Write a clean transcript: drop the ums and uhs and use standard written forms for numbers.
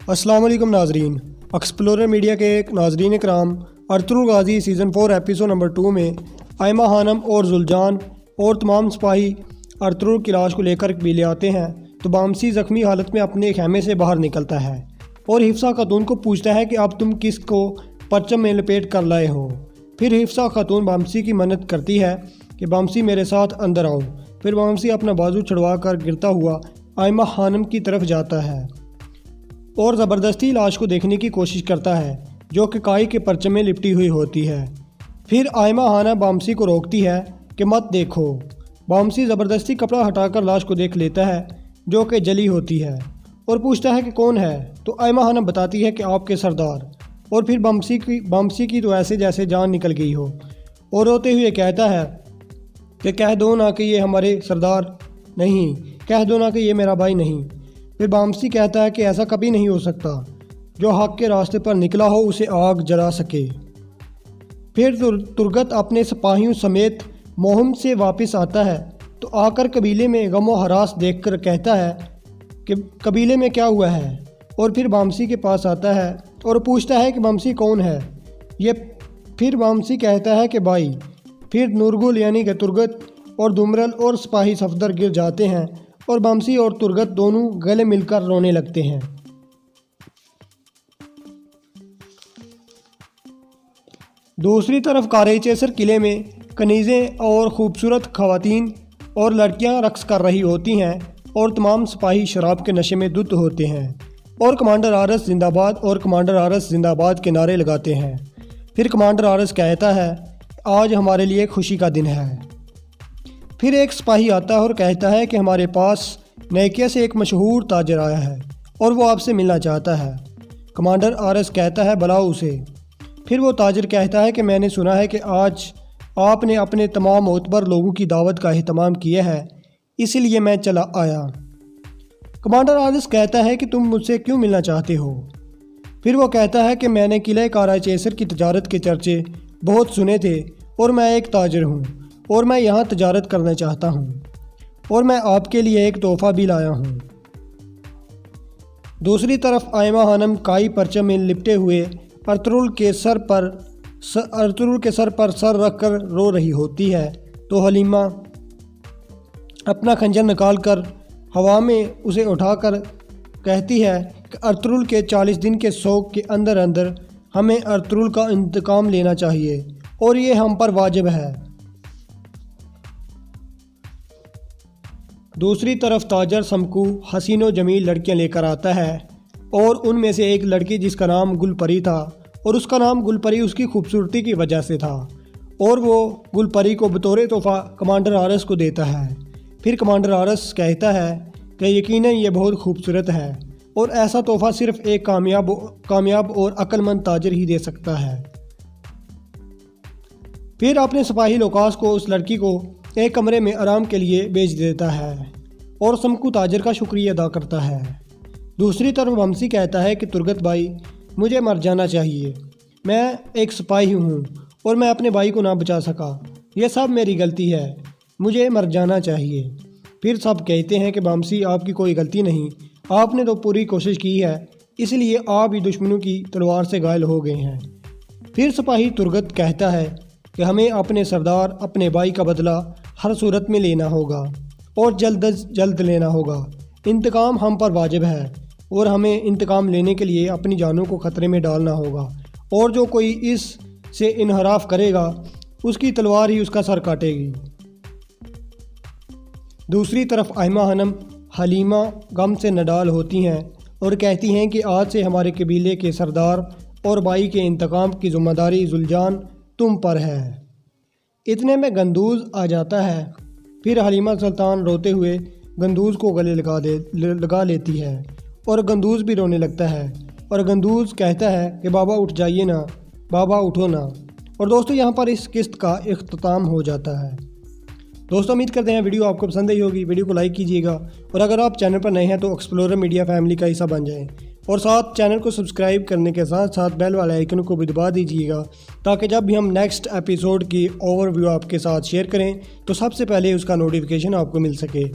अस्सलाम वालेकुम नाजरीन। एक्सप्लोरर मीडिया के एक नाजरीन कराम अर्तुगरुल गाजी सीज़न 4 एपिसोड नंबर 2 में आयमा खानम और जुलजान और तमाम सिपाही अर्तुगरुल की लाश को लेकर कबीले आते हैं तो बामसी ज़ख्मी हालत में अपने खेमे से बाहर निकलता है और हिफ्सा खातून को पूछता है कि अब तुम किस को परचम में लपेट कर लाए हो। फिर हिफ्सा खातून बामसी की मन्नत करती है कि बामसी मेरे साथ अंदर आओ। फिर बामसी अपना बाजू छुड़वा कर गिरता हुआ आयमा खानम की तरफ जाता है और ज़बरदस्ती लाश को देखने की कोशिश करता है जो कि काई के परचम में लिपटी हुई होती है। फिर आयमा खानम बामसी को रोकती है कि मत देखो। बामसी ज़बरदस्ती कपड़ा हटाकर लाश को देख लेता है जो कि जली होती है और पूछता है कि कौन है, तो आयमा खानम बताती है कि आपके सरदार। और फिर बामसी की तो ऐसे जैसे जान निकल गई हो और रोते हुए कहता है कि कह दो ना कि ये हमारे सरदार नहीं, कह दो ना कि ये मेरा भाई नहीं। फिर बामसी कहता है कि ऐसा कभी नहीं हो सकता, जो हक के रास्ते पर निकला हो उसे आग जला सके। फिर तुर्गत अपने सिपाहियों समेत मोहम से वापस आता है तो आकर कबीले में गम व हरास देखकर कहता है कि कबीले में क्या हुआ है। और फिर बामसी के पास आता है और पूछता है कि बामसी कौन है ये। फिर बामसी कहता है कि भाई। फिर नूरगुल यानी कि तुर्गत और दुमरल और सिपाही सफदर गिर जाते हैं और बामसी और तुर्गत दोनों गले मिलकर रोने लगते हैं। दूसरी तरफ कारेचेसर किले में कनीज़ें और ख़ूबसूरत ख़वातीन और लड़कियां रक्स कर रही होती हैं और तमाम सिपाही शराब के नशे में धुत होते हैं और कमांडर आरस जिंदाबाद और कमांडर आरस जिंदाबाद के नारे लगाते हैं। फिर कमांडर आरस कहता है आज हमारे लिए खुशी का दिन है। फिर एक सिपाही आता है और कहता है कि हमारे पास नैकिया से एक मशहूर ताजर आया है और वो आपसे मिलना चाहता है। कमांडर आरस कहता है बुलाओ उसे। फिर वो ताजर कहता है कि मैंने सुना है कि आज आपने अपने तमाम मोतबर लोगों की दावत का एहतमाम किया है, इसीलिए मैं चला आया। कमांडर आरस कहता है कि तुम मुझसे क्यों मिलना चाहते हो। फिर वो कहता है कि मैंने किले काराचेसर की तजारत के चर्चे बहुत सुने थे और मैं एक ताजर हूँ और मैं यहाँ तजारत करना चाहता हूँ और मैं आपके लिए एक तोहफ़ा भी लाया हूँ। दूसरी तरफ आयमा खानम काई परचम में लिपटे हुए अर्तुगरुल के सर पर सर रखकर रो रही होती है तो हलीमा अपना खंजर निकालकर हवा में उसे उठाकर कहती है कि अर्तुगरुल के 40 दिन के शोक के अंदर अंदर हमें अर्तुगरुल का इंतकाम लेना चाहिए और ये हम पर वाजिब है। दूसरी तरफ ताजर समकू हसीनो जमील लड़कियां लेकर आता है और उनमें से एक लड़की जिसका नाम गुलपरी था और उसका नाम गुलपरी उसकी खूबसूरती की वजह से था और वो गुलपरी को बतौर तोहफ़ा कमांडर आरस को देता है। फिर कमांडर आरस कहता है कि यकीनन ये बहुत खूबसूरत है और ऐसा तोहफ़ा सिर्फ एक कामयाब और अक्लमंद ताजर ही दे सकता है। फिर अपने सिपाही लोकास को उस लड़की को एक कमरे में आराम के लिए भेज देता है और समकू ताजर का शुक्रिया अदा करता है। दूसरी तरफ बामसी कहता है कि तुर्गत भाई मुझे मर जाना चाहिए, मैं एक सिपाही हूँ और मैं अपने भाई को ना बचा सका, यह सब मेरी गलती है, मुझे मर जाना चाहिए। फिर सब कहते हैं कि बामसी आपकी कोई गलती नहीं, आपने तो पूरी कोशिश की है, इसलिए आप ही दुश्मनों की तलवार से घायल हो गए हैं। फिर सिपाही तुर्गत कहता है कि हमें अपने सरदार अपने भाई का बदला हर सूरत में लेना होगा और जल्द लेना होगा। इंतकाम हम पर वाजिब है और हमें इंतकाम लेने के लिए अपनी जानों को ख़तरे में डालना होगा और जो कोई इस से इनहराफ करेगा उसकी तलवार ही उसका सर काटेगी। दूसरी तरफ आयमा खानम हलीमा गम से नडाल होती हैं और कहती हैं कि आज से हमारे कबीले के सरदार और भाई के इंतकाम की ज़िम्मेदारी जुलजान तुम पर है। इतने में गंदूज आ जाता है। फिर हलीमा सुल्तान रोते हुए गंदूज को गले लगा लेती है और गंदूज भी रोने लगता है और गंदूज कहता है कि बाबा उठ जाइए ना, बाबा उठो ना। और दोस्तों यहाँ पर इस किस्त का इख्तिताम हो जाता है। दोस्तों उम्मीद करते हैं वीडियो आपको पसंद आई होगी। वीडियो को लाइक कीजिएगा और अगर आप चैनल पर नए हैं तो एक्सप्लोरर मीडिया फैमिली का हिस्सा बन जाएं और साथ चैनल को सब्सक्राइब करने के साथ साथ बेल वाले आइकन को भी दबा दीजिएगा ताकि जब भी हम नेक्स्ट एपिसोड की ओवरव्यू आपके साथ शेयर करें तो सबसे पहले उसका नोटिफिकेशन आपको मिल सके।